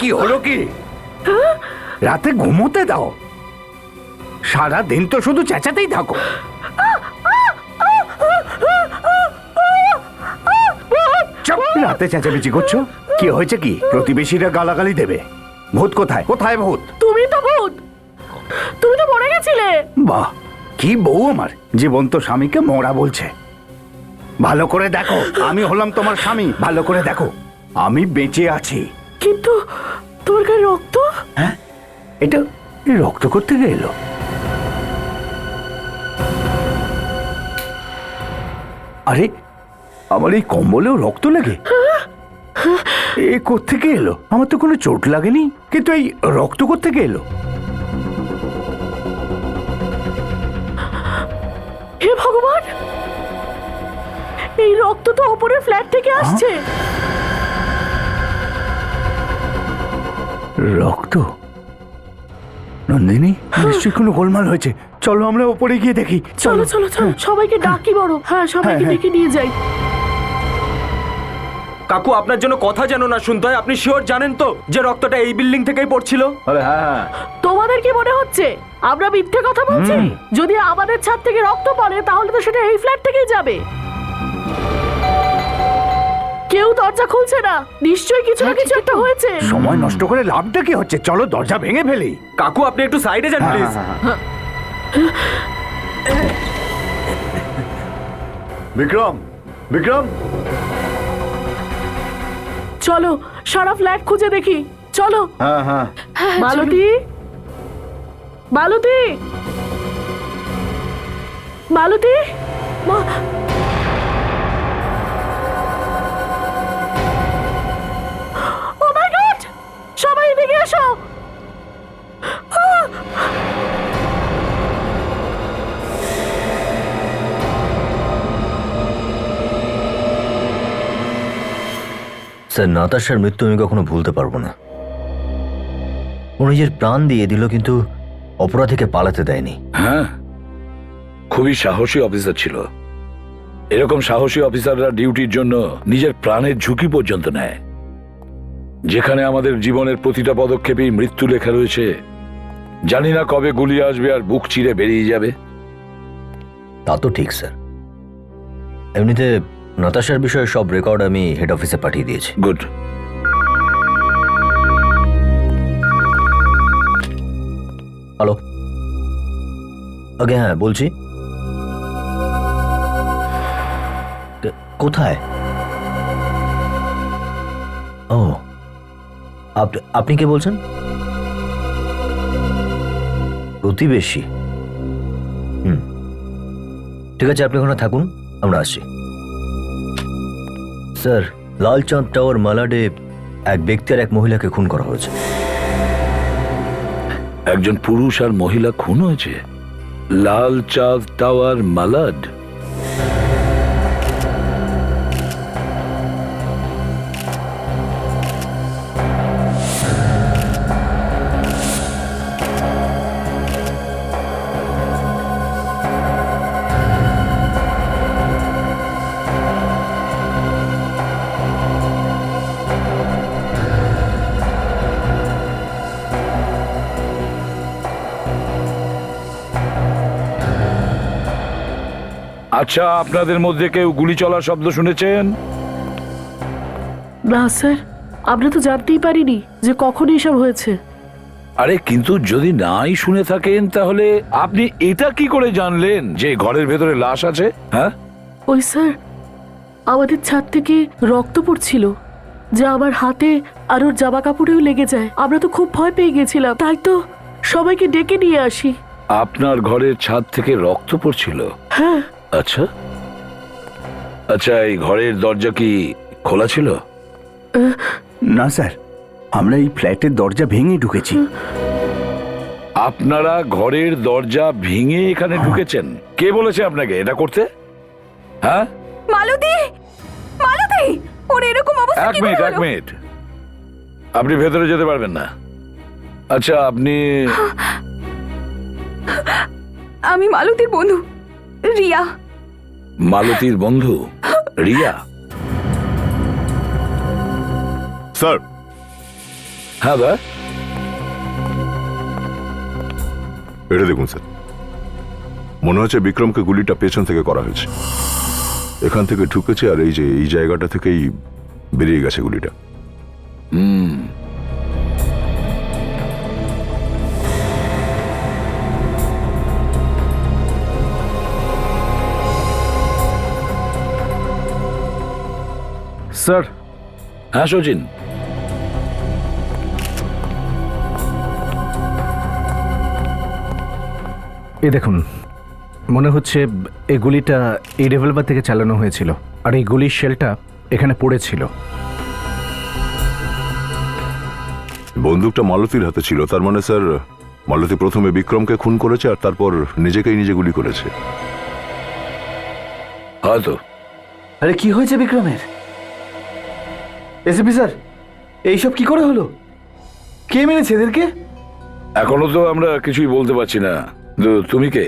কি হলো কি? রাতে ঘুমোতে দাও, সারা দিন তো শুধু চেঁচাতেই থাকো। চুপ, রাতে চেঁচামেচি করছো? কি হয়েছে কি? প্রতিবেশীরা গালাগালি দেবে। ভূত কোথায়? কোথায় ভূত? তুমি তো ভূত, তুমি তো মরে গেছিলে। বাহ, কি বউ আমার! জীবন্ত স্বামীকে মরা বলছে। ভালো করে দেখো, আমি হলাম তোমার স্বামী। ভালো করে দেখো, আমি বেঁচে আছি। কিন্তু তোর গায়ে রক্ত। হ্যাঁ, এটা রক্ত করতে এলো? আরে, আমার এই কম্বলেও রক্ত লাগে? এ কোত্থেকে এলো? আমার তো কোনো চোট লাগেনি, কিন্তু এই রক্ত কোত্থেকে এলো? হে ভগবান, এই রক্ত তো ওপরের ফ্ল্যাট থেকে আসছে। রক্ত? নন্দিনী, নিশ্চয়ই কোনো গোলমাল হয়েছে। চলো আমরা ওপরে গিয়ে দেখি। চলো চলো চলো, সবাইকে ডাকি বড়। হ্যাঁ, সবাইকে হ্যাঁ। ডেকে নিয়ে যাই। কাকু, আপনার জন্য কথা যেন না শুনতে হয়, আপনি শিওর জানেন তো যে রক্তটা এই বিল্ডিং থেকেই পড়ছিল? আরে হ্যাঁ, তোমাদের কি মনে হচ্ছে আমরা মিথ্যে কথা বলছি? যদি আমাদের ছাদ থেকে রক্ত পড়ে তাহলে তো সেটা এই ফ্ল্যাট থেকেই যাবে। কেউ দরজা খুলছে না, নিশ্চয়ই কিছু না কিছু একটা হয়েছে। সময় নষ্ট করে লাভটা কি হচ্ছে? চলো দরজা ভেঙে ফেলি। কাকু, আপনি একটু সাইডে যান প্লিজ। বিক্রম, বিক্রম, চলো সারা ফ্ল্যাট খুঁজে দেখি। চলো। হ্যাঁ হ্যাঁ, মালতী, মালতী, মালতী, ও মাই গড, সবাই এদিকে এসো। স্যার, নাতাশার মৃত্যু আমি কখনো ভুলতে পারবো না। ও নিজের প্রাণ দিয়ে দিল, কিন্তু অপরাধীকে পালাতে দেয়নি। হ্যাঁ, খুবই সাহসী অফিসার ছিল। এরকম সাহসী অফিসাররা ডিউটির জন্য নিজের প্রাণের ঝুঁকি পর্যন্ত নেয়। যেখানে আমাদের জীবনের প্রতিটা পদক্ষেপেই মৃত্যু লেখা রয়েছে, জানি না কবে গুলি আসবে আর বুক চিরে বেরিয়ে যাবে। তা তো ঠিক স্যার। এমনিতে নাতাশার বিষয়ে সব রেকর্ড আমি হেড অফিসে পাঠিয়ে দিয়েছি। গুড। হ্যালো, আগে হ্যাঁ বলছি। কোথায়? ও, আপনি কে বলছেন? প্রতিবেশী? ঠিক আছে, আপনি ওখানে থাকুন, আমরা আসছি। স্যার, লালচাঁদ টাওয়ার মালাডে এক ব্যক্তি আর এক মহিলাকে খুন করা হয়েছে। একজন পুরুষ আর মহিলা খুন হয়েছে লাল চাঁদ টাওয়ার মালাড? আচ্ছা, আপনাদের মধ্যে কেউ গুলি চলার শব্দ শুনেছেন? না স্যার, আমরা তো জানতেই পারিনি যে কখন এসব হয়েছে। আরে কিন্তু যদি নাই শুনে থাকেন তাহলে আপনি এটা কি করে জানলেন যে ঘরের ভেতরে লাশ আছে? হ্যাঁ, ওই স্যার, আমাদের ছাদ থেকে রক্ত পড়ছিল, যা আমার হাতে আর ওর জামা কাপড়েও লেগে যায়। আমরা তো খুব ভয় পেয়ে গেছিলাম, তাই তো সবাইকে ডেকে নিয়ে আসি। আপনার ঘরের ছাদ থেকে রক্ত পড়ছিল? হ্যাঁ। আচ্ছা আচ্ছা, এই ঘরের দরজা কি খোলা ছিল? না স্যার, আমরা এই ফ্ল্যাটের দরজা ভেঙে ঢুকেছি। আপনারা ঘরের দরজা ভেঙে এখানে ঢুকেছেন? কে বলেছে আপনাকে এটা করতে? হ্যাঁ, মালতী, মালতী, ওর এরকম অবস্থা এক কি মিনিট, করে এক হলো? মিনিট, আপনি ভেতরে যেতে পারবেন না। আচ্ছা, আপনি? আমি মালতীর বন্ধু রিয়া। মালতীর বন্ধু রিয়া? স্যার, হ্যাঁ দা, এটা দেখুন স্যার, মনে হচ্ছে বিক্রমকে গুলিটা পেছন থেকে করা হয়েছে। এখান থেকে ঢুকেছে আর এই যে এই জায়গাটা থেকেই বেরিয়ে গেছে গুলিটা। স্যার, হ্যাঁ সচিন, এই দেখুন, মনে হচ্ছে এই গুলিটা এই রিভলভার থেকে চালানো হয়েছিল আর এই গুলির শেলটা এখানে পড়েছিল। বন্দুকটা মালতীর হাতে ছিল, তার মানে স্যার মালতী প্রথমে বিক্রমকে খুন করেছে আর তারপর নিজেকেই নিজে গুলি করেছে। হয়তো। আরে কি হয়েছে বিক্রমের? এসিপি স্যার, এইসব কি করে হলো? কে মেরেছে এদেরকে? এখনো তো আমরা কিছুই বলতে পারছি না। তুমি কে?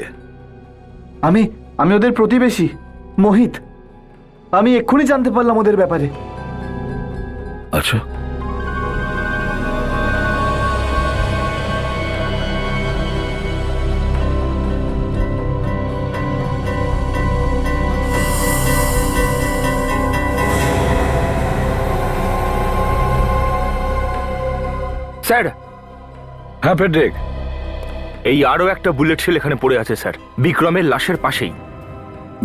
আমি ওদের প্রতিবেশী মোহিত। আমি এক্ষুনি জানতে পারলাম ওদের ব্যাপারে। আচ্ছা, স্যার, হ্যাঁ ফেডরিক, এই আরো একটা বুলেট শেল এখানে পড়ে আছে স্যার, বিক্রমের লাশের পাশেই।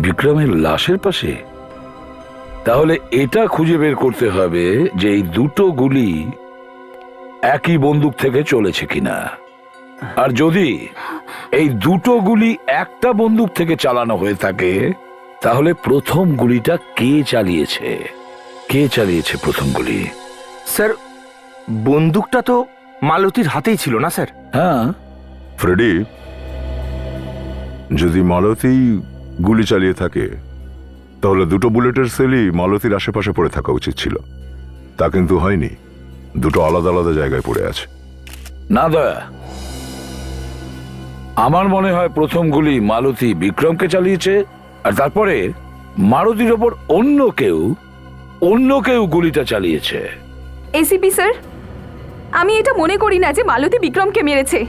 বিক্রমের লাশের পাশে? তাহলে এটা খুঁজে বের করতে হবে যে এই দুটো গুলি একই বন্দুক থেকে চলেছে কিনা। আর যদি এই দুটো গুলি একটা বন্দুক থেকে চালানো হয়ে থাকে, তাহলে প্রথম গুলিটা কে চালিয়েছে? কে চালিয়েছে প্রথম গুলি? স্যার, বন্দুকটা তো মালতীর হাতেই ছিল না স্যার? হ্যাঁ, ফ্রেডি, যদি মালতী গুলি চালিয়ে থাকে তাহলে দুটো বুলেটের সেলই মালতীর আশেপাশে পড়ে থাকা উচিত ছিল। তা কিন্তু হয়নি, দুটো আলাদা আলাদা জায়গায় পড়ে আছে। না দয়া, আমার মনে হয় প্রথম গুলি মালতী বিক্রমকে চালিয়েছে আর তারপরে মারুতির ওপর অন্য কেউ গুলিটা চালিয়েছে। এসিপি স্যার, আমি এটা মনে করি না যে মালতী বিক্রমকে মেরেছে।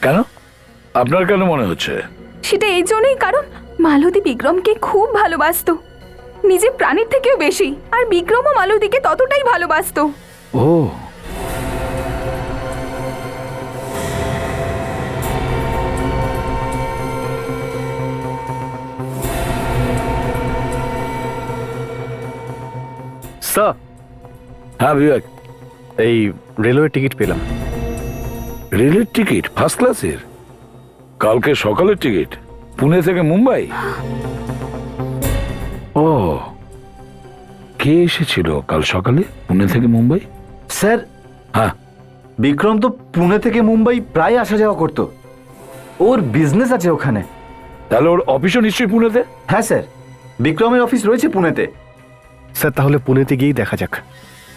কেন? আপনার কেন মনে হচ্ছে? সেটা এই জন্যই কারণ মালতী বিক্রমকে খুব ভালোবাসতো, নিজের প্রাণের থেকেও বেশি। আর বিক্রমও মালতীকে ততটাই ভালোবাসতো। ও, স্যার, হ্যাঁ বিবেক, এই রেলওয়ে টিকিট পেলাম। রেলের টিকিট? ফার্স্ট ক্লাসের? কালকে সকালের টিকিট? পুনে থেকে মুম্বাই? ও, কে এসেছিল কাল সকালে পুনে থেকে মুম্বাই? স্যার, হ্যাঁ, বিক্রম তো পুনে থেকে মুম্বাই প্রায় আসা যাওয়া করতো। ওর বিজনেস আছে ওখানে। তাহলে ওর অফিসও নিশ্চয়ই পুনেতে? হ্যাঁ স্যার, বিক্রমের অফিস রয়েছে পুনেতে। স্যার, তাহলে পুনেতে গিয়েই দেখা যাক।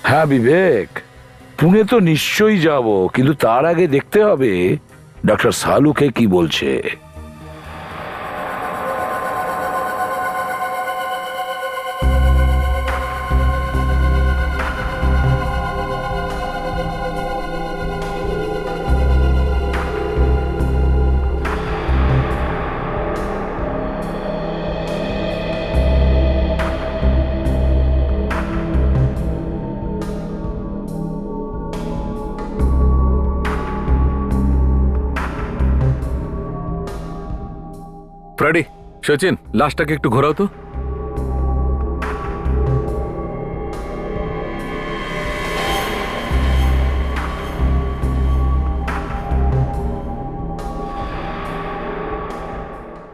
হ্যাঁ বিবেক, পুনে তো নিশ্চয়ই যাব, কিন্তু তার আগে দেখতে হবে ডক্টর সালুকে কি বলছে। ফ্রেডি, সচিন, লাশটাকে একটু ঘোরাও তো।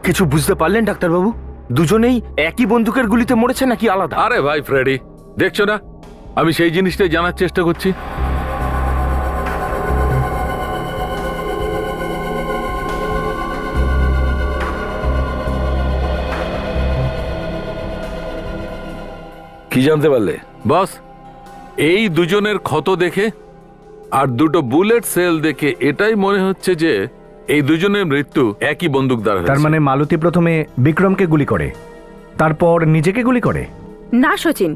কিছু বুঝতে পারলেন ডাক্তারবাবু? দুজনেই একই বন্দুকের গুলিতে মরেছে নাকি আলাদা? আরে ভাই ফ্রেডি, দেখছো না আমি সেই জিনিসটাই জানার চেষ্টা করছি। কি জানতে পারলে? বস, এই দুজনের ক্ষত দেখে আর দুটো বুলেট সেল দেখে এটাই মনে হচ্ছে যে এই দুজনের মৃত্যু একই বন্দুক দ্বারা তার মানে মালতী প্রথমে বিক্রমকে গুলি করে, তারপর নিজেকে গুলি করে? না সচিন,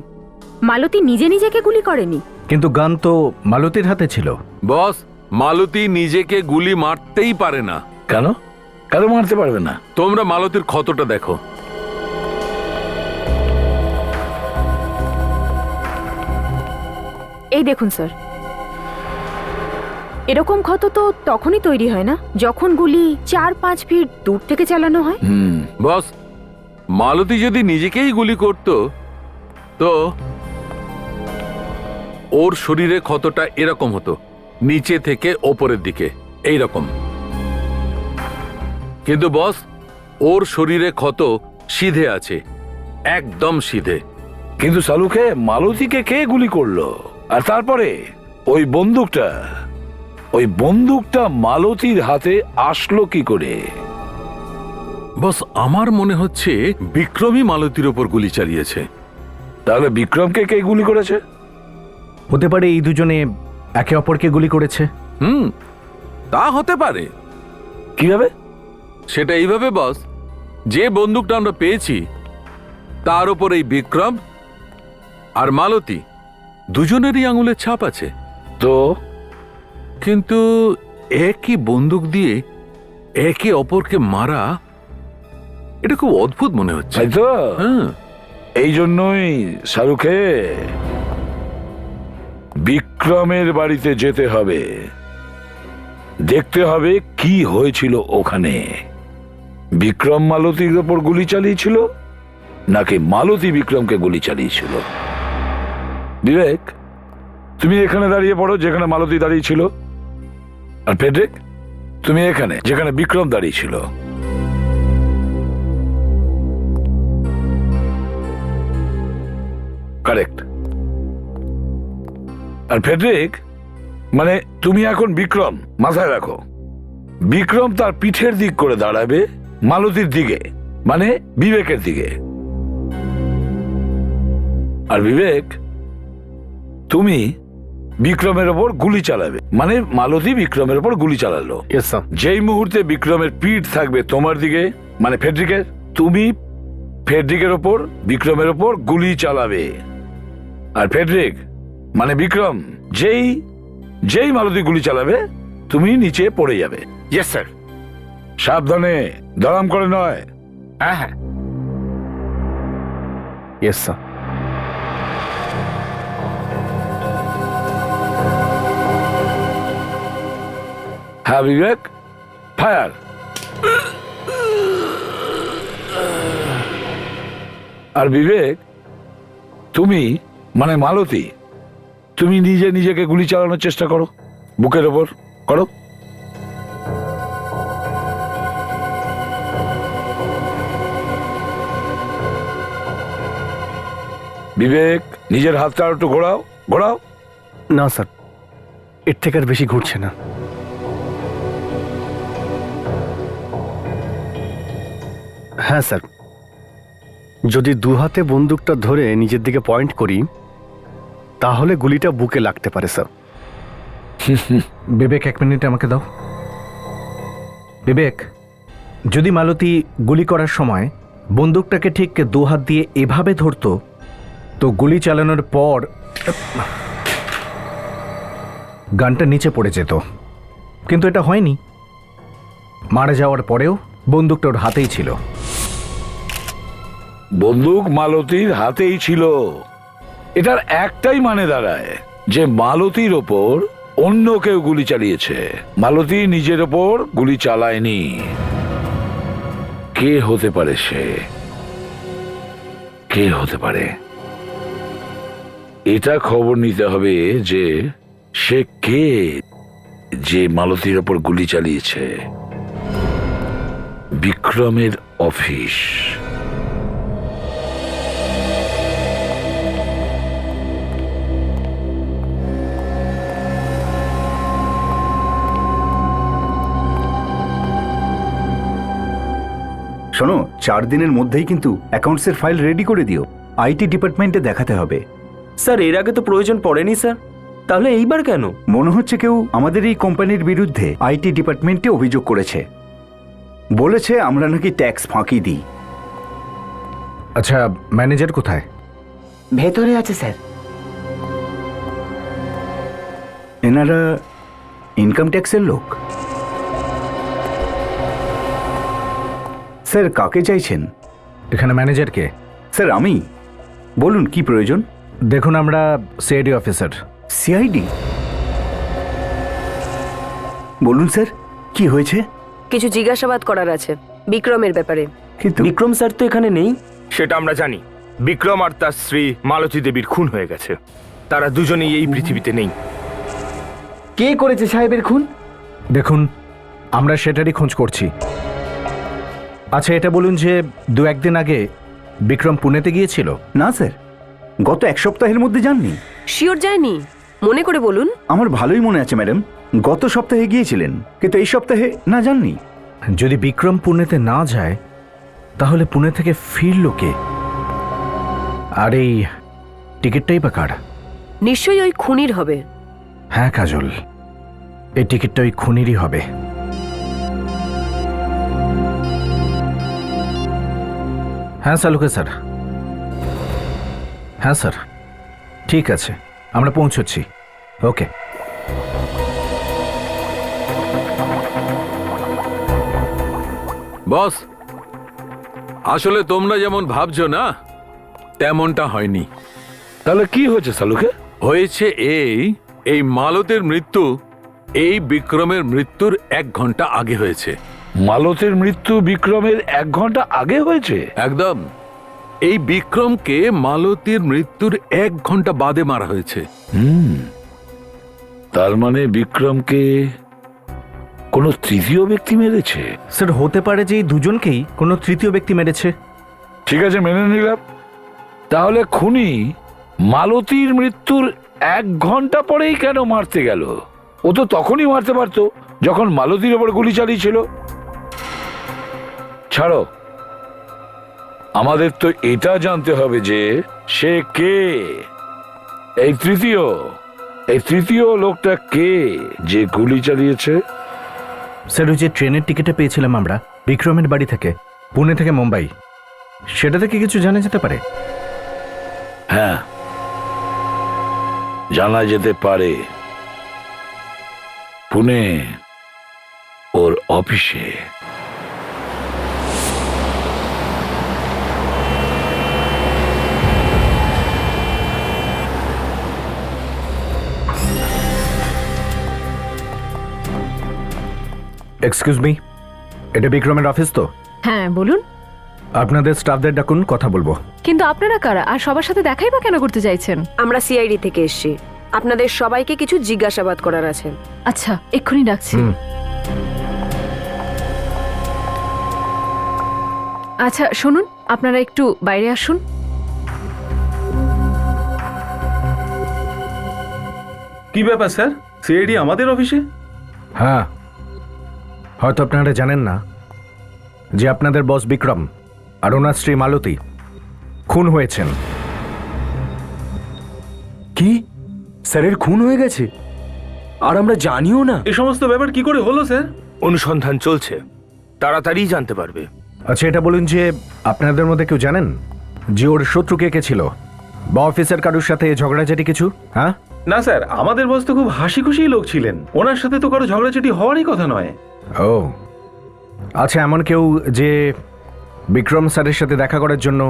মালতী নিজে নিজেকে গুলি করেনি। কিন্তু গান তো মালতীর হাতে ছিল। বস, মালতী নিজেকে গুলি মারতেই পারে না। কেন কেন মারতে পারবে না? তোমরা মালতীর ক্ষতটা দেখো। এই দেখুন স্যার, এরকম ক্ষত তো তখনই তৈরি হয় না যখন গুলি 4-5 ফিট দূর থেকে চালানো হয়। বস, মালতী যদি নিজেকেই গুলি করত তো ওর শরীরে ক্ষতটা এরকম হতো, নিচে থেকে ওপরের দিকে এই রকম। কিন্তু বস, ওর শরীরে ক্ষত সিধে আছে, একদম সিধে। কিন্তু সালুকে মালতীকে কে গুলি করলো? আর তারপরে ওই বন্দুকটা মালতীর হাতে আসলো কি করে? বস, আমার মনে হচ্ছে বিক্রমই মালতীর ওপর গুলি চালিয়েছে। তাহলে বিক্রমকে কে গুলি করেছে? হতে পারে এই দুজনে একে অপরকে গুলি করেছে। তা হতে পারে। কিভাবে? সেটা এইভাবে বস, যে বন্দুকটা আমরা পেয়েছি তার ওপর এই বিক্রম আর মালতী দুজনেরই আঙুলের ছাপ আছে। তো কিন্তু একই বন্দুক দিয়ে একে অপরকে মারা, এটা খুব অদ্ভুত মনে হচ্ছে। তাই তো? হ্যাঁ, এই জন্যই শাহরুখে বিক্রমের বাড়িতে যেতে হবে, দেখতে হবে কি হয়েছিল ওখানে। বিক্রম মালতীর ওপর গুলি চালিয়েছিল নাকি মালতী বিক্রমকে গুলি চালিয়েছিল? বিবেক, তুমি এখানে দাঁড়িয়ে পড়ো যেখানে মালতী দাঁড়িয়ে ছিল, আর ফেডরিক তুমি এখানে যেখানে বিক্রম দাঁড়িয়ে ছিল। কারেক্ট। আর ফেডরিক, মানে তুমি এখন বিক্রম, মাথায় রাখো, বিক্রম তার পিঠের দিক করে দাঁড়াবে মালতীর দিকে, মানে বিবেকের দিকে। আর বিবেক, তুমি বিক্রমের ওপর গুলি চালাবে, মানে মালতী বিক্রমের ওপর গুলি চালালো। যেই মুহূর্তে বিক্রমের পিঠ থাকবে তোমার দিকে, মানে ফেডরিকের, তুমি ফেডরিকের ওপর বিক্রমের ওপর গুলি চালাবে। আর ফেডরিক মানে বিক্রম যেই মালতী গুলি চালাবে তুমি নিচে পড়ে যাবে। Yes sir. সাবধানে, দরাম করে নয়। হ্যাঁ হ্যাঁ। Yes sir. হ্যাঁ বিবেক, ফায়ার। আর বিবেক, তুমি মানে মালতী, তুমি নিজেকে গুলি চালানোর চেষ্টা করো, বুকের ওপর করো। বিবেক, নিজের হাতটা আর একটু ঘোরাও। না স্যার, এর থেকে আর বেশি ঘুরছে না। হ্যাঁ স্যার, যদি দু হাতে বন্দুকটা ধরে নিজের দিকে পয়েন্ট করি তাহলে গুলিটা বুকে লাগতে পারে স্যার। বিবেক, 1 মিনিট আমাকে দাও। বিবেক, যদি মালতী গুলি করার সময় বন্দুকটাকে ঠিক 2 হাত দিয়ে এভাবে ধরতো তো গুলি চালানোর পর গানটা নিচে পড়ে যেত, কিন্তু এটা হয়নি। মারা যাওয়ার পরেও বন্দুকটা ওর হাতেই ছিল। বন্দুক মালতীর হাতেই ছিল। এটার একটাই মানে দাঁড়ায় যে মালতীর ওপর অন্য কেউ গুলি চালিয়েছে, মালতী নিজের ওপর গুলি চালায়নি। কে হতে পারে সে? কে হতে পারে? এটা খবর নিতে হবে যে সে কে, যে মালতীর ওপর গুলি চালিয়েছে। বিক্রমের অফিস। শোনো, 4 দিনের মধ্যেই কিন্তু অ্যাকাউন্টসের ফাইল রেডি করে দিও, আইটি ডিপার্টমেন্টে দেখাতে হবে। স্যার, এর আগে তো প্রয়োজন পড়েনি স্যার, তাহলে এইবার কেন? মনে হচ্ছে কেউ আমাদের এই কোম্পানির বিরুদ্ধে আইটি ডিপার্টমেন্টে অভিযোগ করেছে, বলেছে আমরা নাকি ট্যাক্স ফাঁকি দিই। আচ্ছা, ম্যানেজার কোথায়? ভেতরে আছে স্যার। এনারা ইনকাম ট্যাক্সের লোক? স্যার কাকে চাইছেন? এখানে ম্যানেজার কে? স্যার আমি। বলুন কি প্রয়োজন? দেখুন আমরা সিআইডি অফিসার। সিআইডি? বলুন স্যার কি হয়েছে? কিছু জিজ্ঞাসাবাদ করার আছে বিক্রমের ব্যাপারে। কিন্তু বিক্রম স্যার তো এখানে নেই। সেটা আমরা জানি। বিক্রম আর তার স্ত্রী মালতী দেবীর খুন হয়ে গেছে। তারা দুজনেই এই পৃথিবীতে নেই। কে করেছে সাহেবের খুন? দেখুন আমরা সেটারই খোঁজ করছি। আচ্ছা এটা বলুন যে দু একদিন আগে বিক্রম পুনেতে গিয়েছিল? না স্যার, গত এক সপ্তাহের মধ্যে যাননি। শিওর যায়নি? মনে করে বলুন। আমার ভালোই মনে আছে ম্যাডাম, গত সপ্তাহে গিয়েছিলেন, কিন্তু এই সপ্তাহে না যাননি। যদি বিক্রম পুনেতে না যায় তাহলে পুনে থেকে ফিরল কে? আর এই টিকিটটাই বা কার? নিশ্চয়ই ওই খুনির হবে। হ্যাঁ কাজল, এই টিকিটটা ওই খুনিরই হবে। হ্যাঁ সালুকে স্যার। হ্যাঁ স্যার ঠিক আছে, আমরা পৌঁছচ্ছি। ওকে। বস, আসলে তোমরা যেমন ভাবছো না তেমনটা হয়নি। তাহলে কি হয়েছে সালুকে? হয়েছে এই মালতের মৃত্যু এই বিক্রমের মৃত্যুর 1 ঘন্টা আগে হয়েছে। মালতের মৃত্যু বিক্রমের 1 ঘন্টা আগে হয়েছে? একদম। এই বিক্রমকে মালতীর মৃত্যুর 1 ঘন্টা বাদে মারা হয়েছে। তার মানে বিক্রমকে কোনো তৃতীয় ব্যক্তি মেরেছে? স্যার হতে পারে যে এই দুজনকেই কোনো তৃতীয় ব্যক্তি মেরেছে। ঠিক আছে, মেনে নিলাম। তাহলে খুনি মালতীর মৃত্যুর 1 ঘন্টা পরেই কেন মারতে গেল? ও তো তখনই মারতে পারতো যখন মালতীর ওপর গুলি চালিয়েছিল। ছাড়ো, আমাদের তো এটা জানতে হবে যে সে কে। এই তৃতীয় লোকটা কে যে গুলি চালিয়েছে? স্যার ওই যে ট্রেনের টিকিটে পেয়েছিলাম আমরা বিক্রমের বাড়ি থেকে পুনে থেকে মুম্বাই, সেটা থেকে কিছু জানা যেতে পারে? হ্যাঁ, জানা যেতে পারে। পুনে ওর অফিসে। এক্সকিউজ মি, এটা বিক্রমের অফিস তো? হ্যাঁ বলুন। আপনাদের স্টাফদের ডাকুন, কথা বলবো। কিন্তু আপনারা কারা আর সবার সাথে দেখাই বা কেন করতে চাইছেন? আমরা সিআইডি থেকে এসেছি। আপনাদের সবাইকে কিছু জিজ্ঞাসাবাদ করার আছে। আচ্ছা এক্ষুনি ডাকছি। আচ্ছা শুনুন, আপনারা একটু বাইরে আসুন। কি ব্যাপার স্যার? সিআইডি আমাদের অফিসে? হ্যাঁ, হয়তো আপনারা জানেন না যে আপনাদের বস বিক্রম আর ওনার স্ত্রী মালতী খুন হয়েছেন। কি? স্যারের খুন হয়ে গেছে? আর আমরা জানিও না? এই সমস্ত ব্যাপার কি করে হলো স্যার? অনুসন্ধান চলছে, তাড়াতাড়ি জানতে পারবে। আচ্ছা এটা বলুন যে আপনাদের মধ্যে কেউ জানেন যে ওর শত্রু কে কে ছিল, বা অফিসের কারোর সাথে ঝগড়াঝাটি কিছু? হ্যাঁ না স্যার, আমাদের বস তো খুব হাসি খুশি লোক ছিলেন, ওনার সাথে তো কারো ঝগড়াঝাটি হওয়ারই কথা নয়। ও আচ্ছা, এমন কেউ যে বিক্রম স্যারের সাথে দেখা করার জন্য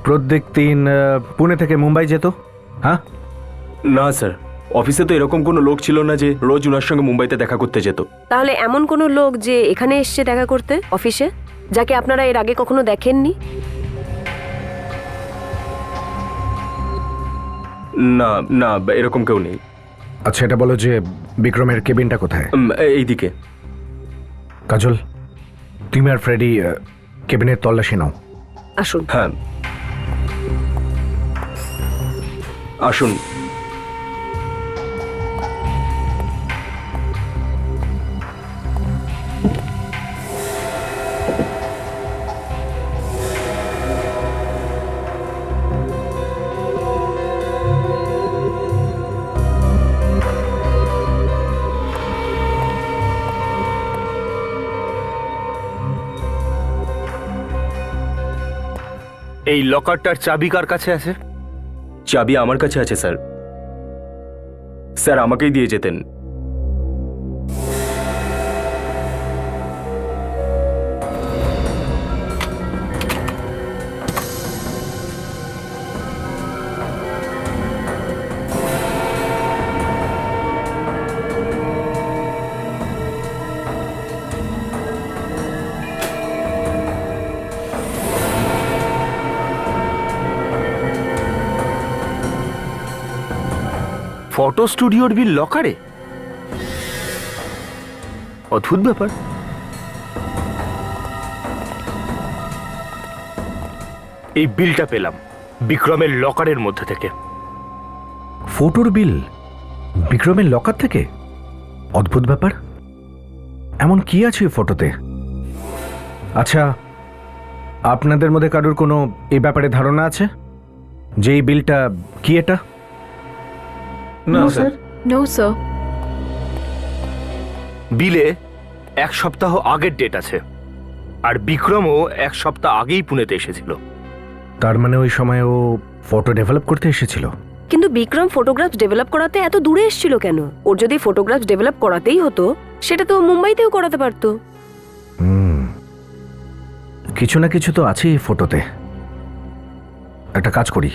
প্রত্যেক দিন পুনে থেকে মুম্বাই যেত? হ্যাঁ না স্যার, অফিসে তো এরকম কোনো লোক ছিল না যে রোজ ওনার সঙ্গে মুম্বাইতে দেখা করতে যেত। তাহলে এমন কোনো লোক যে এখানে এসছে দেখা করতে অফিসে, যাকে আপনারা এর আগে কখনো দেখেননি? না না, এরকম কেউ নেই। আচ্ছা এটা বলো যে বিক্রমের কেবিনটা কোথায়? এইদিকে। কাজল, তুমি আর ফ্রেডি কেবিনের তল্লাশি নাও। আসুন। হ্যাঁ আসুন। এই লকারটার চাবি কার কাছে আছে? চাবি আমার কাছে আছে স্যার। স্যার আমাকেই দিয়ে যেতেন। ফটো স্টুডিওর বিল লকারে? অদ্ভুত ব্যাপার। এই বিলটা পেলাম বিক্রমের লকারের মধ্যে থেকে। ফটোর বিল বিক্রমের লকার থেকে? অদ্ভুত ব্যাপার। এমন কি আছে ওই ফটোতে? আচ্ছা, আপনাদের মধ্যে কারোর কোনো এই ব্যাপারে ধারণা আছে যে এই বিলটা কি? এটা না স্যার। No sir. বিলে 1 সপ্তাহ আগের ডেট আছে, আর বিক্রমও 1 সপ্তাহ আগেই পুনেতে এসেছিল। তার মানে ওই সময় ও ফটো ডেভেলপ করতে এসেছিল। কিন্তু বিক্রম ফটোগ্রাফস ডেভেলপ করাতে এত দূরে এসেছিল কেন? ওর যদি ফটোগ্রাফস ডেভেলপ করাতেই হতো সেটা তো মুম্বাইতেও করাতে পারতো। কিছু না কিছু তো আছে এই ফটোতে। একটা কাজ করি,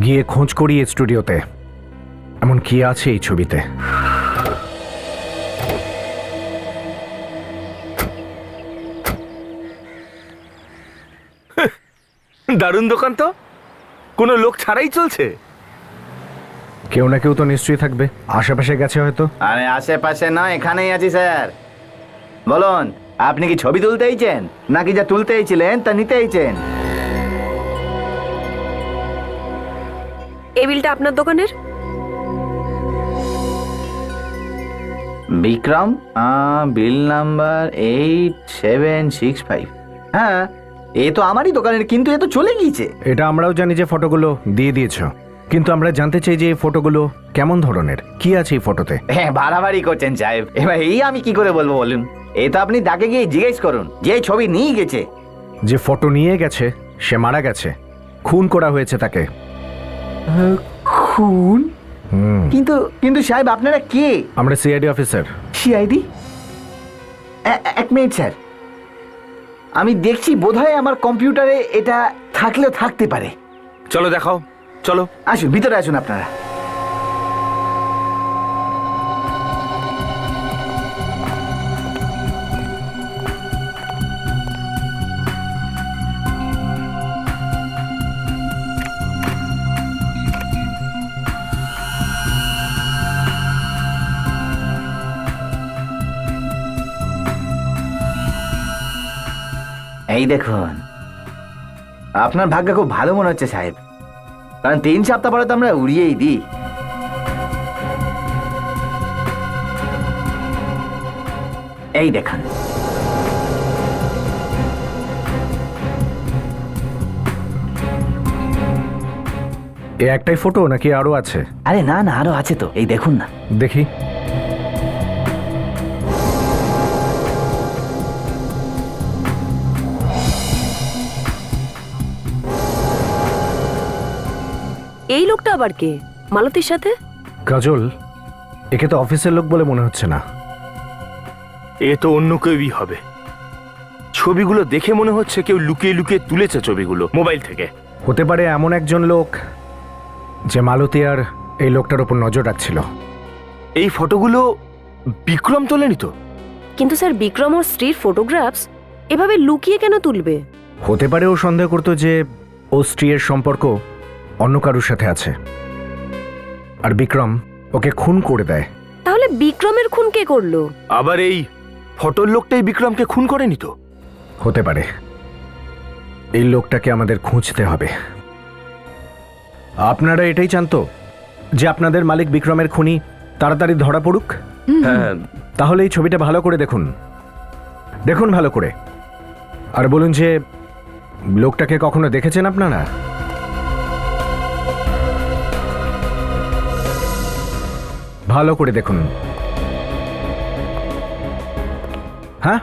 গিয়ে খোঁজ করি এই স্টুডিওতে এমন কি আছে এই ছবিতে। দারুণ দোকান তো, কোনো লোক ছাড়াই চলছে। কেউ না কেউ তো নিশ্চয়ই থাকবে, আশেপাশে গেছে হয়তো। আরে আশেপাশে না, এখানেই আছি স্যার। বলুন, আপনি কি ছবি তুলতে এইছেন নাকি যা তুলতে এইছিলেন তা নিতে এইছেন? এই বিলটা আপনার দোকানের? বিক্রম, বিল নাম্বার 8765। হ্যাঁ, এ তো আমারই দোকানের, কিন্তু এ তো চলে গিয়েছে। এটা আমরাও জানি যে ফটোগুলো দিয়ে দিয়েছো, কিন্তু আমরা জানতে চাই যে এই ফটোগুলো কেমন ধরনের, কি আছে এই ফটোতে। হ্যাঁ, বাড়াবাড়ি করছেন সাহেব। এবার এই আমি কি করে বলবো বলুন? এ তো আপনি তাকে গিয়ে জিজ্ঞেস করুন যে এই ছবি নিয়ে গেছে। যে ফটো নিয়ে গেছে সে মারা গেছে, খুন করা হয়েছে তাকে। খুন? কিন্তু কিন্তু সাহেব, আপনারা কে? আমরা সিআইডি অফিসার। সিআইডি? এক মিনিট স্যার, আমি দেখছি বোধহয় আমার কম্পিউটারে এটা থাকলেও থাকতে পারে। চলো দেখাও, চলো। আসুন, ভিতরে আসুন আপনারা। এই দেখুন, আপনার ভাগ্য খুব ভালো মনে হচ্ছে সাহেব, কারণ 3 সপ্তাহ পরে তো আমরা উড়িয়েই দিই। এই দেখুন, এ একটাই ফটো নাকি আরো আছে? আরে না না, আরো আছে তো, এই দেখুন না। দেখি। এই লোকটা আবার কে? মালতীর সাথে? কাজল, একে তো অফিসের লোক বলে মনে হচ্ছে না। এ তো অন্য কেউই হবে। ছবিগুলো দেখে মনে হচ্ছে কেউ লুকিয়ে লুকিয়ে তুলেছে ছবিগুলো মোবাইল থেকে। হতে পারে এমন একজন লোক যে মালতী আর এই লোকটার উপর নজর রাখছিল। এই ফটোগুলো বিক্রম তোলেনি তো? কিন্তু স্যার, বিক্রম ওর স্ত্রীর ফটোগ্রাফস এভাবে লুকিয়ে কেন তুলবে? হতে পারে ও সন্দেহ করতো যে ও স্ত্রীর সম্পর্ক অন্য কারোর সাথে আছে, আর বিক্রম ওকে খুন করে দেয়। তাহলে বিক্রমের খুন কে করলো? আবার এই ফটোর লোকটাই বিক্রমকে খুন করেনি তো? হতে পারে। এই লোকটাকে আমাদের খুঁজতে হবে। আপনারা এটাই চান তো যে আপনাদের মালিক বিক্রমের খুনি তাড়াতাড়ি ধরা পড়ুক? হ্যাঁ, তাহলে এই ছবিটা ভালো করে দেখুন, দেখুন ভালো করে, আর বলুন যে লোকটাকে কখনো দেখেছেন আপনারা? ভালো করে দেখুন। হ্যাঁ,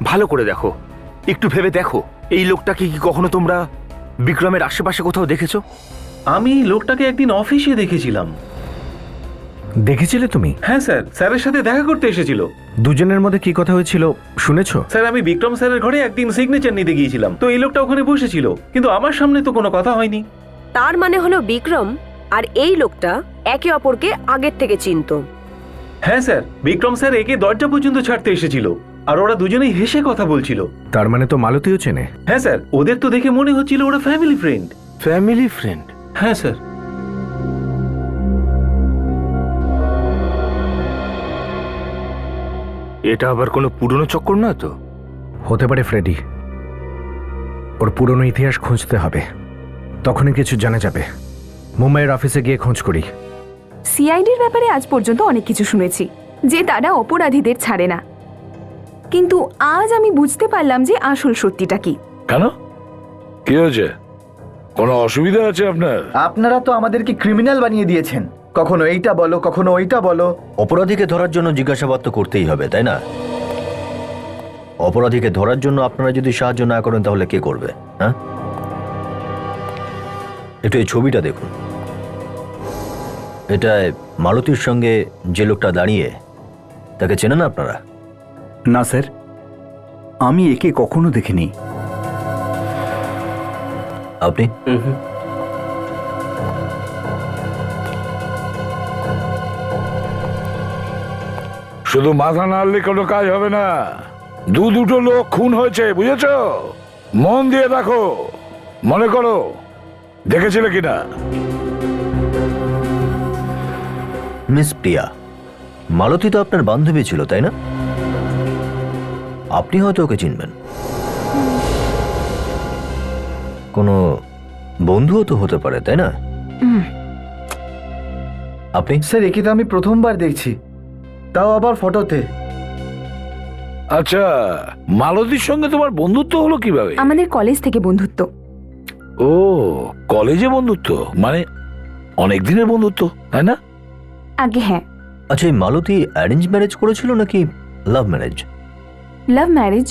ভালো করে দেখো, একটু ভেবে দেখো। এই লোকটাকে কি কখনো তোমরা বিক্রমের আশেপাশে কোথাও দেখেছো? আমি লোকটাকে একদিন অফিসে দেখেছিলাম। দেখেছিলে তুমি? হ্যাঁ স্যার, স্যারের সাথে দেখা করতে এসেছিল। দুজনের মধ্যে কি কথা হয়েছিল শুনেছো? স্যার, আমি বিক্রম স্যারের ঘরে একদিন সিগনেচার নিতে গিয়েছিলাম, তো এই লোকটা ওখানে বসেছিল, কিন্তু আমার সামনে তো কোনো কথা হয়নি। তার মানে হলো বিক্রম আর এই লোকটা একে অপরকে আগের থেকে চিনতো। হ্যাঁ স্যার, বিক্রম স্যার একে দরজা পর্যন্ত ছাড়তে এসেছিল, আর ওরা দুজনেই হেসে কথা বলছিল। তার মানে তো মালতীও চেনে। হ্যাঁ স্যার, ওদের তো দেখে মনে হচ্ছিল ওরা ফ্যামিলি ফ্রেন্ড। Family friend? হ্যাঁ স্যার। এটা আবার কোনো পুরনো চক্কর না তো? হতে পারে ফ্রেডি। ওর পুরনো ইতিহাস খুঁজতে হবে, তখনই কিছু জানা যাবে। মুম্বাইয়ের অফিসে গিয়ে খোঁজ করি। সিআইডির ব্যাপারে আজ পর্যন্ত অনেক কিছু শুনেছি, যে তারা অপরাধীদের ছাড়ে না, কিন্তু আজ আমি বুঝতে পারলাম যে আসল সত্যিটা কি। কেন, কি হয়েছে? কোনো অসুবিধা আছে আপনার? আপনারা তো আমাদেরকে ক্রিমিনাল বানিয়ে দিয়েছেন, কখনো এইটা বলো কখনো ওইটা বলো। অপরাধীকে ধরার জন্য জিজ্ঞাসাবাদ তো করতেই হবে, তাই না? অপরাধীকে ধরার জন্য আপনারা যদি সাহায্য না করেন তাহলে কে করবে? হ্যাঁ, একটু এই ছবিটা দেখুন। এটা মালতীর সঙ্গে যে লোকটা দাঁড়িয়ে, তাকে চেনেন আপনারা? না স্যার, আমি একে কখনো দেখিনি। আপনি? শুধু মাথা নাড়লে কোনো কাজ হবে না। দুটো লোক খুন হয়েছে, বুঝেছো? মন দিয়ে দেখো, মনে করো দেখেছিলে কিনা। মিস প্রিয়া, মালতী তো আপনার বান্ধবী ছিল, তাই না? আপনি হয়তো ওকে চিনবেন। কোনো বন্ধুও তো হতে পারে, তাই না? আপনি? স্যার, একে তো আমি প্রথমবার দেখছি, তাও আবার ফটোতে। আচ্ছা, মালতীর সঙ্গে তোমার বন্ধুত্ব হলো কিভাবে? আমাদের কলেজ থেকে বন্ধুত্ব। ও, কলেজে বন্ধুত্ব, মানে অনেক দিনের বন্ধুত্ব, তাই না? আগে হ্যাঁ। আচ্ছা, এই মালতী অ্যারেঞ্জ ম্যারেজ করেছিল নাকি লাভ ম্যারেজ? Love marriage.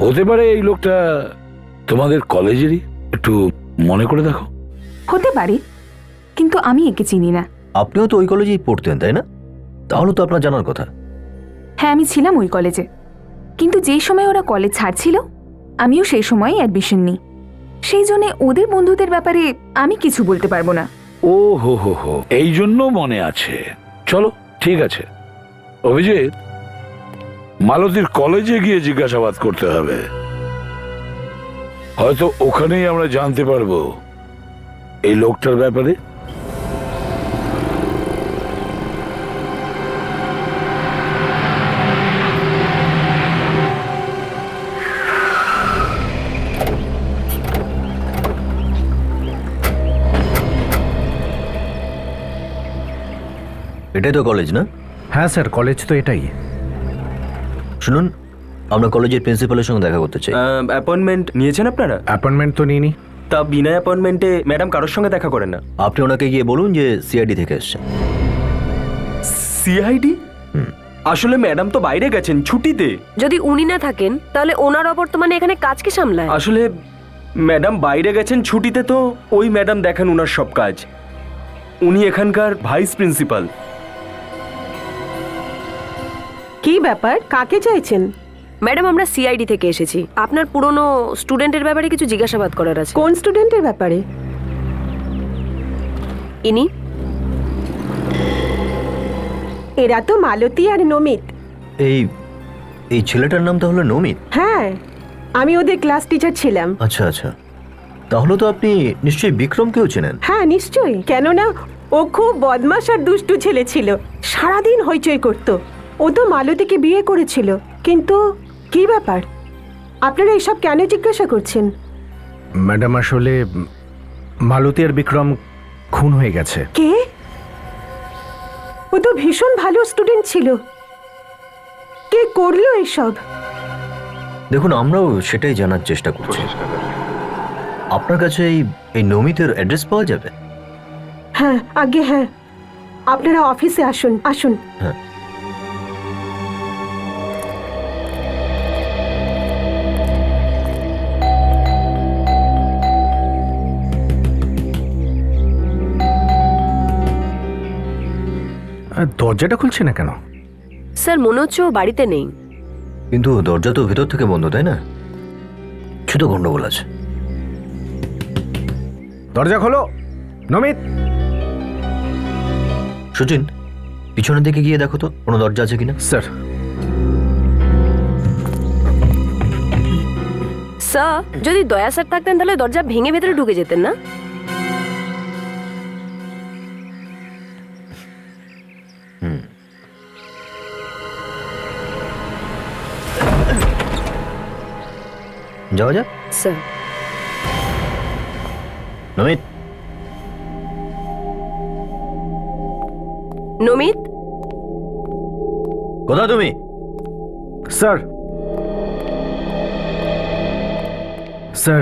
হতে পারে এই লোকটা তোমাদের কলেজেরই, একটু মনে করে দেখো। হতে পারে, কিন্তু আমি একে চিনি না। আপনিও তো ওই কলেজেই পড়তেন, তাই না? তাহলে তো আপনার জানার কথা। হ্যাঁ, আমি ছিলাম ওই কলেজে, কিন্তু যেই সময় ওরা কলেজ ছাড়ছিল আমিও সেই সময় অ্যাডমিশন নিই। সেই জন্য ওদের বন্ধুদের ব্যাপারে আমি কিছু বলতে পারবো না। ও হো হো হো, এই জন্য মনে আছে। চলো ঠিক আছে অভিজিৎ, মালতীর কলেজে গিয়ে জিজ্ঞাসাবাদ করতে হবে। হয়তো ওখানেই আমরা জানতে পারবো এই লোকটার ব্যাপারে। এটাই তো কলেজ, না? হ্যাঁ স্যার, কলেজ তো এটাই। শুনুন, আমরা কলেজের প্রিন্সিপালের সঙ্গে দেখা করতে চাই। অ্যাপয়েন্টমেন্ট নিয়েছেন আপনারা? অ্যাপয়েন্টমেন্ট তো নিইনি। তা বিনা অ্যাপয়েন্টমেন্টে ম্যাডাম কারোর সঙ্গে দেখা করেন না? আপনি ওনাকে গিয়ে বলুন যে সিআইডি থেকে এসছেন। সিআইডি? আসলে ম্যাডাম তো বাইরে গেছেন ছুটিতে। যদি উনি না থাকেন তাহলে ওনার অবর্তমানে এখানে কাজকে সামলায়। আসলে ম্যাডাম বাইরে গেছেন ছুটিতে, তো ওই ম্যাডাম দেখেন ওনার সব কাজ। উনি এখানকার ভাইস প্রিন্সিপাল। কি ব্যাপার, কাকে চাইছেন? ম্যাডাম, আমরা সিআইডি থেকে এসেছি। আপনার পুরনো স্টুডেন্টের ব্যাপারে কিছু জিজ্ঞাসাবাদ করার আছে। কোন স্টুডেন্টের ব্যাপারে? ইনি? এরা তো মালতী আর নমিত। এই ছেলেটার নাম তাহলে নমিত? হ্যাঁ, আমি ওদের ক্লাস টিচার ছিলাম। আচ্ছা আচ্ছা, তাহলে তো আপনি নিশ্চয়ই বিক্রমকেও চেনেন। হ্যাঁ নিশ্চয়ই, কেননা ও খুব বদমাশ আর দুষ্টু ছেলে ছিল, সারাদিন হইচই করতো। ও তো মালতীকে বিয়ে করেছিল, কিন্তু কি ব্যাপার, আপনারা এসব কেন জিজ্ঞাসা করছেন? ম্যাডাম, আসলে মালতী আর বিক্রম খুন হয়ে গেছে। কে? ও তো ভীষণ ভালো স্টুডেন্ট ছিল, কে করলো এসব? দেখুন, আমরাও সেটাই জানার চেষ্টা করছি। আপনার কাছে এই নমিতের অ্যাড্রেস পাওয়া যাবে? হ্যাঁ আগে হ্যাঁ, আপনারা অফিসে আসুন আসুন। হ্যাঁ। দরজাটা খুলছে না কেন? স্যার মনে হচ্ছে ও বাড়িতে নেই। কিন্তু দরজা তো ভেতর থেকে বন্ধ, তাই না? কিছু তো গন্ডগোল আছে। দরজা খোলো নমিত। সুচিন, পিছনের দিকে গিয়ে দেখো তো কোনো দরজা আছে কিনা। স্যার। স্যার যদি দয়া স্যার থাকতেন তাহলে দরজা ভেঙে ভেতরে ঢুকে যেতেন না? যাওয়া যাক। স্যার নমিত, নমিত, কোথায় তুমি? স্যার, স্যার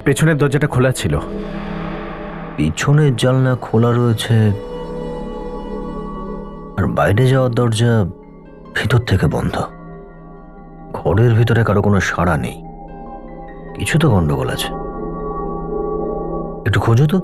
পেছনের দরজাটা খোলা ছিল। পিছনের জানলা খোলা রয়েছে আর বাইরে যাওয়ার দরজা ভিতর থেকে বন্ধ। ঘরের ভিতরে কারো কোনো সাড়া নেই। কিছু তো গন্ডগোল আছে, একটু খোঁজো তো।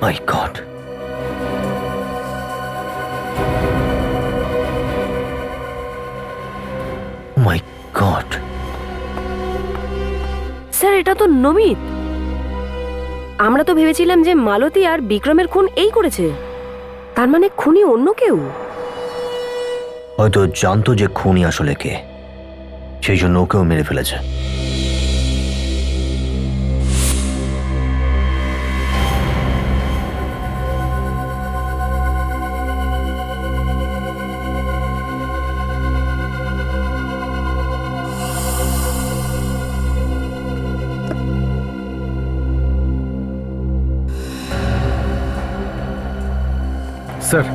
My God. My God. Sir এটা তো নমিত। আমরা তো ভেবেছিলাম যে মালতী আর বিক্রমের খুন এই করেছে। তার মানে খুনি অন্য কেউ। হয়তো জানতো যে খুনি আসলে কে, সেই জন্য ওকেও মেরে ফেলেছে। স্যার।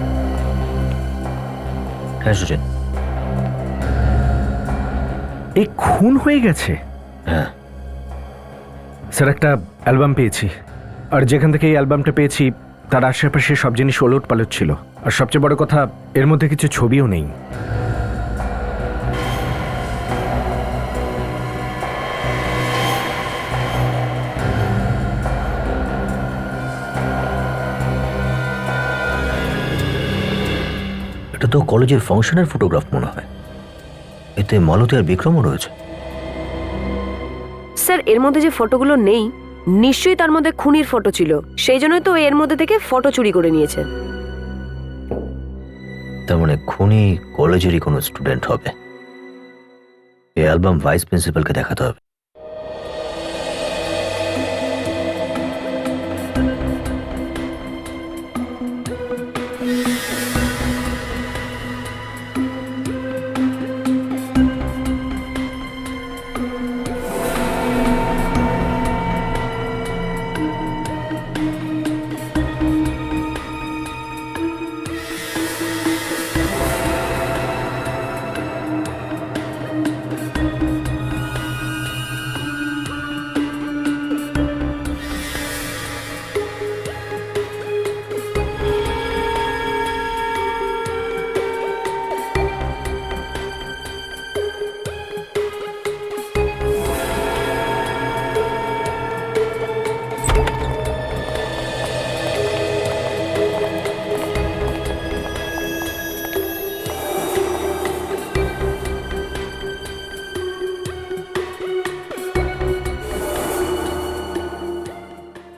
হ্যাঁ সুচিন। এই খুন হয়ে গেছে? হ্যাঁ স্যার, একটা অ্যালবাম পেয়েছি, আর যেখান থেকে এই অ্যালবামটা পেয়েছি তার আশেপাশে সব জিনিস ওলট পালট ছিল, আর সবচেয়ে বড় কথা এর মধ্যে কিছু ছবিও নেই। এটা তো কলেজের ফাংশনের ফটোগ্রাফ মনে হয়। এতে মালতী আর বিক্রমও রয়েছে। স্যার এর মধ্যে যে ফটোগুলো নেই, নিশ্চয়ই তার মধ্যে খুনির ফটো ছিল। সেই জন্যই তো এর মধ্যে থেকে ফটো চুরি করে নিয়েছে। তার মানে খুনি কলেজেরই কোনো স্টুডেন্ট হবে। এই অ্যালবাম ভাইস প্রিন্সিপালকে দেখাতে হবে।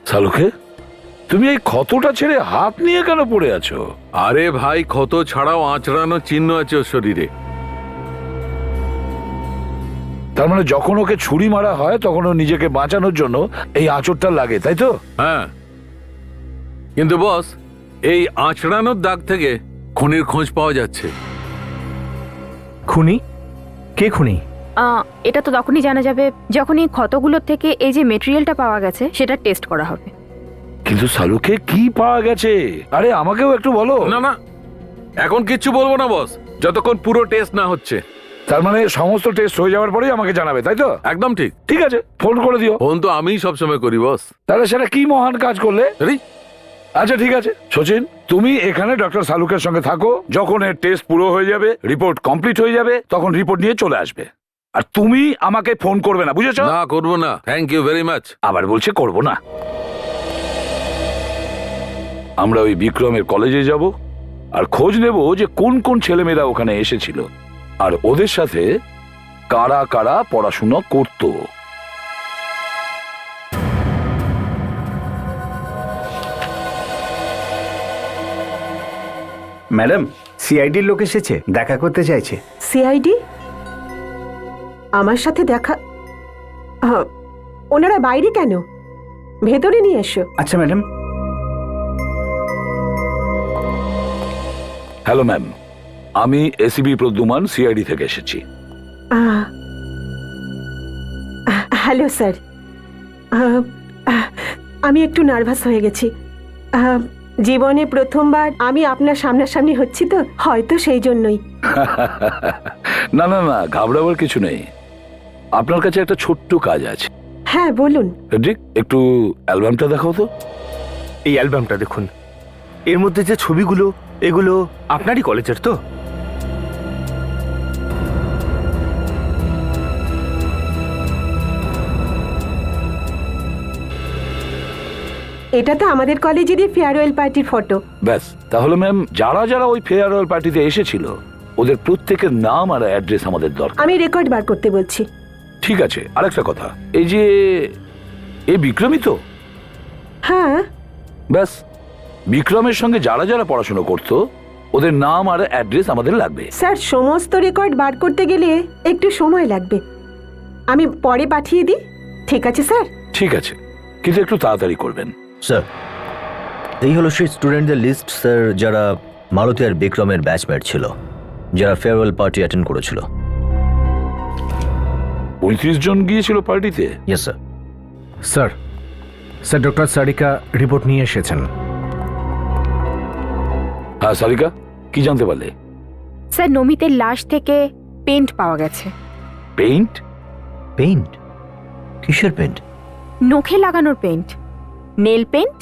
শালুকে, তুমি এই ক্ষতটা ছেড়ে হাত নিয়ে কেন পড়ে আছো? আরে ভাই, ক্ষত ছাড়াও আঁচড়ানো চিহ্ন আছে ওর শরীরে। তার মানে যখন ওকে ছুরি মারা হয় তখন ও নিজেকে বাঁচানোর জন্য এই আঁচড়টা লাগে, তাই তো? হ্যাঁ, কিন্তু বস এই আঁচড়ানোর দাগ থেকে খুনির খোঁজ পাওয়া যাচ্ছে। খুনি? কে খুনি? এটা তো তখনই জানা যাবে যখন এই ক্ষতগুলোর থেকে এই যে মেটেরিয়ালটা পাওয়া গেছে সেটা টেস্ট করা হবে। কিন্তু সালুকে কি পাওয়া গেছে? আরে আমাকেও একটু বলো। না না, এখন কিচ্ছু বলবো না বস, যতক্ষণ পুরো টেস্ট না হচ্ছে। তার মানে সমস্ত টেস্ট হয়ে যাওয়ার পরেই আমাকে জানাবে, তাই তো? একদম ঠিক। ঠিক আছে, ফোন করে দিও। ফোন তো আমিই সবসময় করি বস। তাহলে সেটা কি মহান কাজ করলে। আরে আচ্ছা ঠিক আছে সচিন, তুমি এখানে ডক্টর সালুকের সঙ্গে থাকো। যখন এর টেস্ট পুরো হয়ে যাবে, রিপোর্ট কমপ্লিট হয়ে যাবে, তখন রিপোর্ট নিয়ে চলে আসবে। আর তুমি আমাকে ফোন করবে না, বুঝেছো? না, করবো না। Thank you very much. আবার বলছে করবো না। আমরা ওই বিক্রমের কলেজে যাব আর খোঁজ নেব যে কোন কোন ছেলেমেয়েরা ওখানে এসেছিল আর ওদের সাথে কারা কারা পড়াশোনা করতো। ম্যাডাম, সিআইডির লোক এসেছে, দেখা করতে চাইছে। সিআইডি আমার সাথে দেখা? ওনারা বাইরে কেন? ভেতরে নিয়ে এসো। আচ্ছা ম্যাডাম। হ্যালো ম্যাম, আমি এসিবি প্রদ্যুমান, সিআইডি থেকে এসেছি। হ্যালো স্যার, আমি একটু নার্ভাস হয়ে গেছি। জীবনে প্রথমবার আমি আপনার সামনাসামনি হচ্ছি তো, হয়তো সেই জন্যই। না না না, ঘাবড়াবার কিছু নেই। আপনার কাছে একটা ছোট্ট কাজ আছে। হ্যাঁ বলুন। ফেডরিক, একটু অ্যালবামটা দেখাও তো। এই অ্যালবামটা দেখুন, এর মধ্যে যে ছবিগুলো, এগুলো আপনারই কলেজের তো? এটা তো আমাদের কলেজেরই ফেয়ারওয়েল পার্টির ফটো। ব্যাস, তাহলে ম্যাম যারা যারা ওই ফেয়ারওয়েল পার্টিতে এসেছিল ওদের প্রত্যেকের নাম আর অ্যাড্রেস আমাদের দরকার। আমি রেকর্ড বার করতে বলছি। ঠিক আছে, আরেকটা কথা, এই যে এই বিক্রমই তো? হ্যাঁ। ব্যাস, বিক্রমের সঙ্গে যারা যারা পড়াশোনা করতো ওদের নাম আর অ্যাড্রেস আমাদের লাগবে। স্যার, সমস্ত রেকর্ড বার করতে গেলে একটু সময় লাগবে, আমি পরে পাঠিয়ে দিই। ঠিক আছে স্যার? ঠিক আছে, কিন্তু একটু তাড়াতাড়ি করবেন। স্যার, এই হলো সেই স্টুডেন্টদের লিস্ট স্যার, যারা মালতী আর বিক্রমের ব্যাচমেট ছিল, যারা ফেয়ারওয়েল পার্টি অ্যাটেন্ড করেছিল। 35 জন গিয়েছিল পার্টিতে? Yes sir. Sir, sir doctor Sarika report নিয়ে এসেছেন। হ্যাঁ সারিকা, কি জানতে পারলে? স্যার, নমিতের লাশ থেকে পেন্ট পাওয়া গেছে। পেইন্ট? পেইন্ট? কিসের পেইন্ট? নখে লাগানোর পেন্ট, নেল পেন্ট।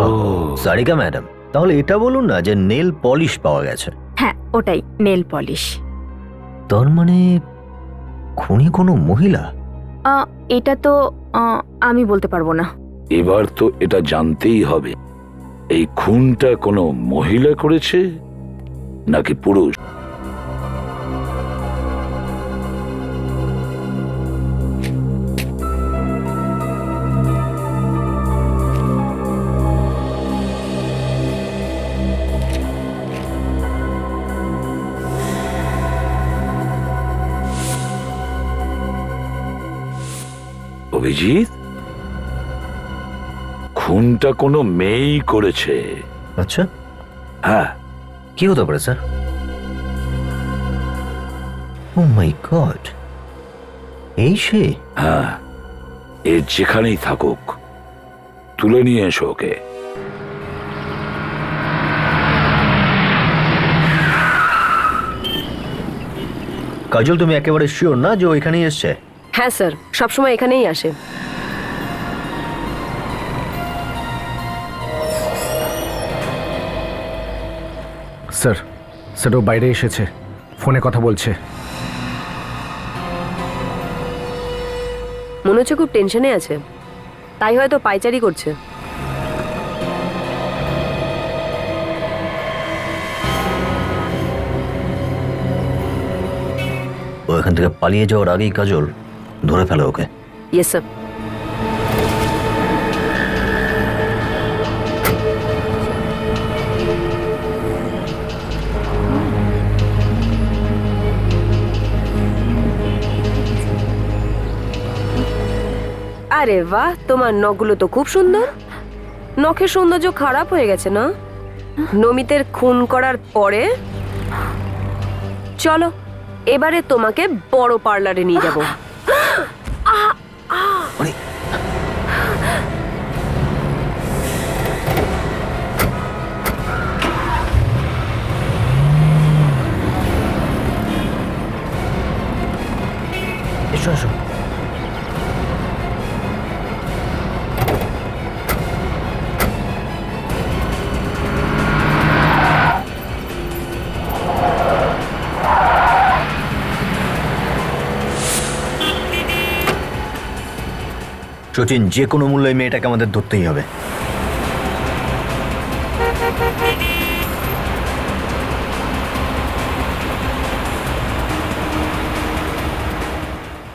ও সারিকা ম্যাডাম, তাহলে এটা বলুন না যে নেল পলিশ পাওয়া গেছে। হ্যাঁ, ওটাই, নেল পলিশ। তার মানে খুনি কোনো মহিলা? এটা তো আমি বলতে পারবো না। এবার তো এটা জানতেই হবে, এই খুনটা কোনো মহিলা করেছে নাকি পুরুষ। অভিজিৎ, খুনটা কোনো মেয়েই করেছে। আচ্ছা, হ্যাঁ। কি হতে পারে স্যার? ও মাই গড, এই সে? হ্যাঁ, এ যেখানেই থাকুক তুলে নিয়ে এসো ওকে। কাজল, তুমি একেবারে শিওর না যে ওইখানেই এসছে? হ্যাঁ স্যার, সবসময় এখানেই আসে। স্যার, স্যার ও বাইরে এসেছে, ফোনে কথা বলছে। মনে হচ্ছে খুব টেনশনে আছে, তাই হয়তো পায়চারি করছে। ও এখান থেকে পালিয়ে যাওয়ার আগেই কাজল ধরে ফেলো ওকে। Yes sir. আরে বাহ, তোমার নখগুলো তো খুব সুন্দর। নখের সৌন্দর্য খারাপ হয়ে গেছে না নমিতের খুন করার পরে? চলো এবারে তোমাকে বড় পার্লারে নিয়ে যাব। এসো এসো। সচিন, যে কোনো মূল্যে এই মেয়েটাকে আমাদের ধরতেই হবে।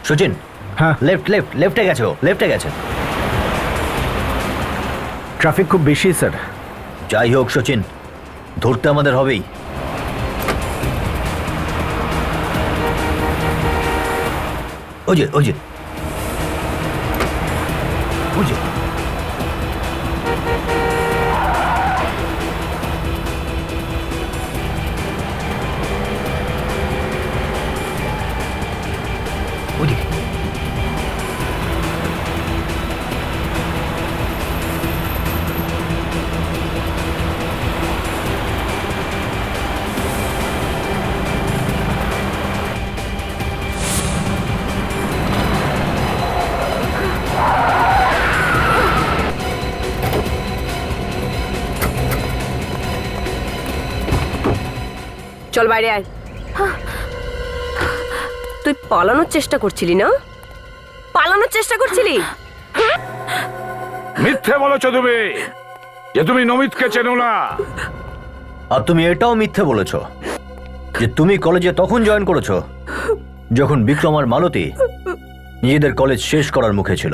সচিন, হ্যাঁ, লেফটে গেছো, লেফটে গেছে। ট্রাফিক খুব বেশি স্যার। যাই হোক সচিন, ধরতে আমাদের হবেই। ওই যে ওই যে ওই যে ওইদিকে। চল বাইরে আয়। তুই পালানোর চেষ্টা করছিলি না? পালানোর চেষ্টা করছিলি? মিথ্যে বলেছো তুমি যে তুমি নমিতকে চেনো না। আর তুমি এটাও মিথ্যে বলেছো যে তুমি কলেজে তখন জয়েন করেছো যখন বিক্রম আর মালতী নিজেদের কলেজ শেষ করার মুখে ছিল।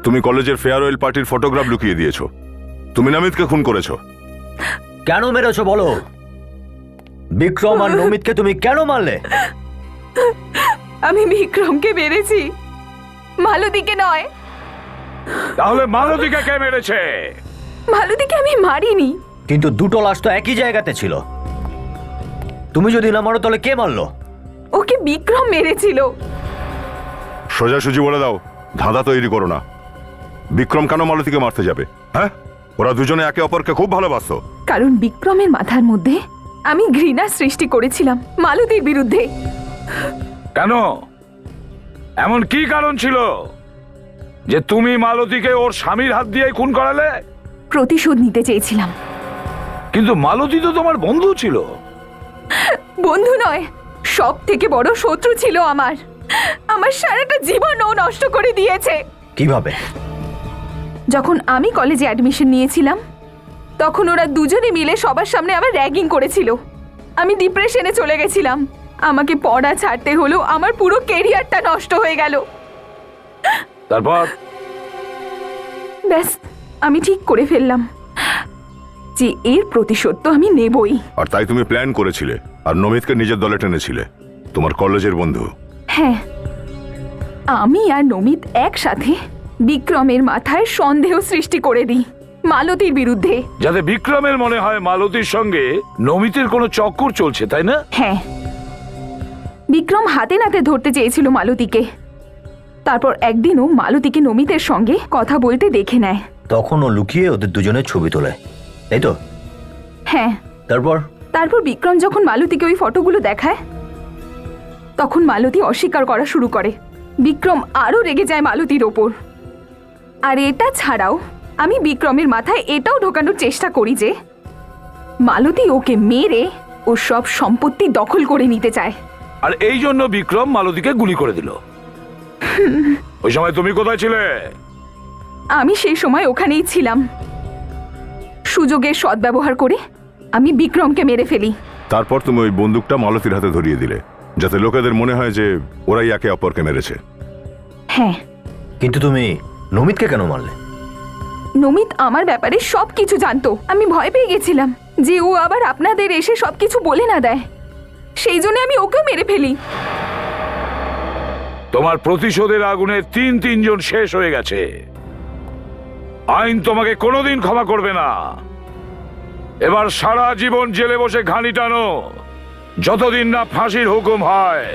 তুমি কলেজের ফেয়ারওয়েল পার্টির ফটোগ্রাফ লুকিয়ে দিয়েছো। তুমি নমিতকে খুন করেছো। কেন মেরেছো বলো? বিক্রম আর নমিতকে তুমি কেন মারলে? আমি বিক্রমকে মেরেছি, মালতীকে নয়। তাহলে মালতীকে কে মেরেছে? মালতীকে আমি মারিনি। কিন্তু দুটো লাশ তো একই জায়গাতে ছিল। তুমি যদি না মারো তাহলে কে মারলো? ওকে বিক্রম মেরেছিল। সোজাসুজি বলে দাও, ধাঁধা তৈরি করো না। বিক্রম কেন মালতীকে মারতে যাবে? হ্যাঁ, ওরা দুজনে একে অপরকে খুব ভালোবাসতো। কারণ বিক্রমের মাথার মধ্যে আমি ঘৃণা সৃষ্টি করেছিলাম মালতীর বিরুদ্ধে। কেন? এমন কি কারণ ছিল যে তুমি মালতীকে ওর স্বামীর হাত দিয়ে খুন করালে? প্রতিশোধ নিতে চেয়েছিলাম। কিন্তু মালতী তো তোমার বন্ধু ছিল। বন্ধু নয়, সব থেকে বড় শত্রু ছিল আমার। আমার সারাটা জীবন ও নষ্ট করে দিয়েছে। কিভাবে? যখন আমি কলেজে অ্যাডমিশন নিয়েছিলাম তখন ওরা দুজনে মিলে সবার সামনে আমার র্যাগিং করেছিল। আমি ডিপ্রেশনে চলে গেছিলাম। আমাকে পড়া ছাড়তে হলো, আমার পুরো ক্যারিয়ারটা নষ্ট হয়ে গেল। তারপর? ব্যাস, আমি ঠিক করে ফেললাম যে এর প্রতিশোধ তো আমি নেবই। আর তাই তুমি প্ল্যান করেছিলে আর নমিতকে নিজের দলে টেনেছিলে, তোমার কলেজের বন্ধু। হ্যাঁ, আমি আর নমিত একসাথে বিক্রমের মাথায় সন্দেহ সৃষ্টি করে দিই মালতীর বিরুদ্ধে, যাতে বিক্রমের মনে হয় মালতীর সঙ্গে নমিতের কোনো চক্কর চলছে, তাই না? হ্যাঁ, বিক্রম হাতে নাতে ধরতে চেয়েছিল মালতীকে। তারপর একদিনও মালতীকে নমিতের সঙ্গে কথা বলতে দেখে নেয়। তখন ও লুকিয়ে ওদের দুজনের ছবি তোলে, তাই তো? হ্যাঁ। তারপর বিক্রম যখন মালতীকে ওই ফটোগুলো দেখায় তখন মালতী অস্বীকার করা শুরু করে। বিক্রম আরো রেগে যায় মালতীর ওপর। আর এটা ছাড়াও আমি বিক্রমের মাথায় এটাও ঢোকানোর চেষ্টা করি যে মালতী ওকে মেরে ও সব সম্পত্তি দখল করে নিতে চায়। আর এই জন্য বিক্রম মালতীকে গুলি করে দিল। ওই সময় তুমি কোথায় ছিলে? আমি সেই সময় ওখানেই ছিলাম। সুযোগের সদ্ব্যবহার করে আমি বিক্রমকে মেরে ফেলি। তারপর তুমি ওই বন্দুকটা মালতীর হাতে ধরিয়ে দিলে যাতে লোকেদের মনে হয় যে ওরাই একে অপরকে মেরেছে। হ্যাঁ। কিন্তু তুমি নমিতকে কেন মারলে? নমিত আমার ব্যাপারে সবকিছু জানতো। আমি ভয় পেয়ে গেছিলাম যে ও আবার আপনাদের এসে সবকিছু বলে না দেয়, সেই জন্য আমি ওকেও মেরে ফেলি। তোমার প্রতিশোধের আগুনে তিনজন শেষ হয়ে গেছে। আইন তোমাকে কোনোদিন ক্ষমা করবে না। এবার সারা জীবন জেলে বসে ঘানি টানো, যতদিন না ফাঁসির হুকুম হয়